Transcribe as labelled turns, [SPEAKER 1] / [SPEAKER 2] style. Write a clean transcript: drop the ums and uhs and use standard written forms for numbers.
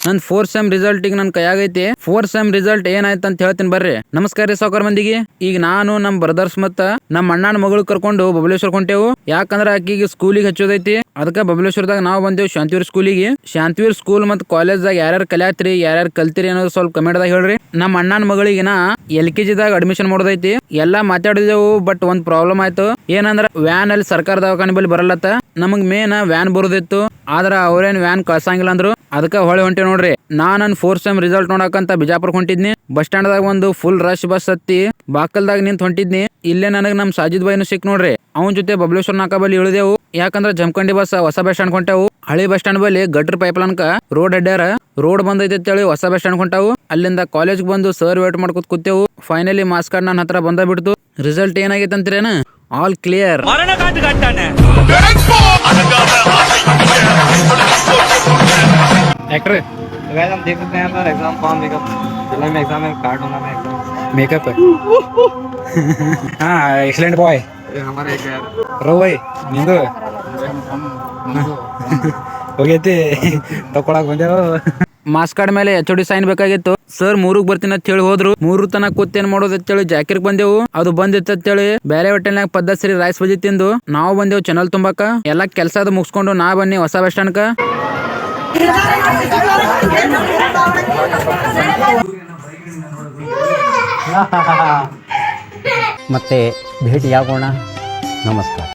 [SPEAKER 1] ನನ್ 4th sem result ಈಗ ನನ್ ಕೈಯಾಗೈತಿ. 4th ಸೆಮ್ ರಿಸಲ್ಟ್ ಏನಾಯ್ತು ಅಂತ ಹೇಳ್ತೀನಿ ಬರ್ರಿ. ನಮಸ್ಕಾರ ರೀ ಸಾವುಕಾರ ಮಂದಿಗೆ. ಈಗ ನಾನು ನಮ್ ಬ್ರದರ್ಸ್ ಮತ್ತ ನಮ್ ಅಣ್ಣನ ಮಗಳು ಕರ್ಕೊಂಡು ಬಬಲೇಶ್ವರ ಕೊಂಟೇವು. ಯಾಕಂದ್ರ ಆಕಿಗೆ ಸ್ಕೂಲಿಗೆ ಹಚ್ಚೋದೈತಿ. ಅದಕ್ಕ ಬಬಲೇಶ್ವರದಾಗ ನಾವು ಬಂದೇವು ಶಾಂತಿವೀರ್ ಸ್ಕೂಲಿಗೆ. ಶಾಂತಿವೀರ್ ಸ್ಕೂಲ್ ಮತ್ ಕಾಲೇಜ್ದಾಗ ಯಾರ್ಯಾರು ಕಲ್ಯಾತ್ರಿ ಯಾರ್ಯಾರು ಕಲ್ತಿರಿ ಅನ್ನೋದು ಸ್ವಲ್ಪ ಕಮೆಂಟ್ ದಾಗ ಹೇಳ್ರಿ. ನಮ್ಮ ಅಣ್ಣನ ಮಗಳಿಗಿನ LKG ದಾಗ ಅಡ್ಮಿಷನ್ ಮಾಡೋದೈತಿ. ಎಲ್ಲಾ ಮಾತಾಡಿದೆವು, ಬಟ್ ಒಂದ್ ಪ್ರಾಬ್ಲಮ್ ಆಯ್ತು. ಏನಂದ್ರ ವ್ಯಾನ್ ಅಲ್ಲಿ ಸರ್ಕಾರ ದವಾಖಾನೆ ಬಳಿ ಬರಲ್ಲತ್ತ. ನಮಗ್ ಮೇನ್ ವ್ಯಾನ್ ಬರೋದಿತ್ತು, ಆದ್ರ ಅವ್ರೇನ್ ವ್ಯಾನ್ ಕಳ್ಸಂಗಿಲ್ಲ ಅಂದ್ರು. ಅದಕ್ಕ ಹೊಳೆ ಹೊಂಟೆ ನೋಡ್ರಿ. ನಾನ್ 4th ಸೆಮ್ ರಿಸಲ್ಟ್ ನೋಡಕಂತ ಬಿಜಾಪುರ ಹೊಂಟಿದ್ನಿ. ಬಸ್ ಸ್ಟ್ಯಾಂಡ್ ದಾಗ ಒಂದು ಫುಲ್ ರಶ್ ಬಸ್ ಹತ್ತಿ ಬಾಕಲ್ದಾಗ ನಿಂತ್ ಹೊಂಟಿದ್ನಿ. ಇಲ್ಲೇ ನನಗ್ ನಮ್ ಸಾಜಿದ್ ಬೈನು ಸಿಕ್ ನೋಡ್ರಿ. ಅವನ ಜೊತೆ ಬಬಲೇಶ್ವರ ನಾಕಾ ಬಳಿ ಇಳಿದೆವು. ಯಾಕಂದ್ರ ಜಮಖಂಡಿ ಬಸ್ ಹೊಸ ಬಸ್ ಸ್ಟ್ಯಾಂಡ್ ಕೊಂಟಾವು. ಹಳಿ ಬಸ್ ಸ್ಟ್ಯಾಂಡ್ ಬಳಿ ಗಟ್ರ ಪೈಪ್ಲೈನ್ಕ ರೋಡ್ ಅಡ್ಡ್ಯಾರ. ರೋಡ್ ಬಂದೈತಿ ಅಂತೇಳಿ ಹೊಸ ಬಸ್ ಸ್ಟ್ಯಾಂಡ್ ಕೊಂಟಾವು. ಅಲ್ಲಿಂದ ಕಾಲೇಜ್ ಬಂದು ಸರ್ ವೇಟ್ ಮಾಡ್ಕೊತ ಕೂತೇವು. ಫೈನಲಿ ಮಾರ್ಕ್ಸ್ ಕಾರ್ಡ್ ನನ್ನ ಹತ್ರ ಬಂದ ಬಿಡ್ತು. ರಿಸಲ್ಟ್ ಏನಾಗೈತೆ ಅಂತೀರೇನ? All clear.
[SPEAKER 2] हम देख सकते हैं सर एग्जाम फॉर्म मेकअप जुलाई में एग्जाम है कार्ड होना है
[SPEAKER 1] मेकअप हाँ एक्सलेंट बॉय
[SPEAKER 2] हमारे एक यार
[SPEAKER 1] ರೋ ಬೈ ನಿಂದು ಹೋಗೈತಿ ತಕೊಳಕ್ ಬಂದೇವು. ಮಾರ್ಕ್ಸ್ ಕಾರ್ಡ್ ಮೇಲೆ HOD ಸೈನ್ ಬೇಕಾಗಿತ್ತು. ಸರ್ 3ಕ್ಕೆ ಬರ್ತೀನಿ ಅಂತ ಹೇಳಿ ಹೋದ್ರು. 3 ತನಕ ಕೂತೇನ್ ಮಾಡೋದು ಅಂತೇಳಿ ಜಾಕಿರ್ಗ್ ಬಂದೆವು. ಅದು ಬಂದಿತ್ತು ಅಂತೇಳಿ ಬೇರೆ ಹೋಟೆಲ್ನಾಗ ಪದ್ದಸರಿ ರೈಸ್ ಬಜಿ ತಿಂದು ನಾವು ಬಂದೆವು ಚಾನಲ್ ತುಂಬಾಕ. ಎಲ್ಲಾ ಕೆಲಸ ಅದು ಮುಗಿಸ್ಕೊಂಡು ನಾ ಬನ್ನಿ ಹೊಸ ಬಸ್ ಸ್ಟ್ಯಾಂಡ್ಕ.
[SPEAKER 3] ಮತ್ತೆ ಭೇಟಿಯಾಗೋಣ. ನಮಸ್ಕಾರ.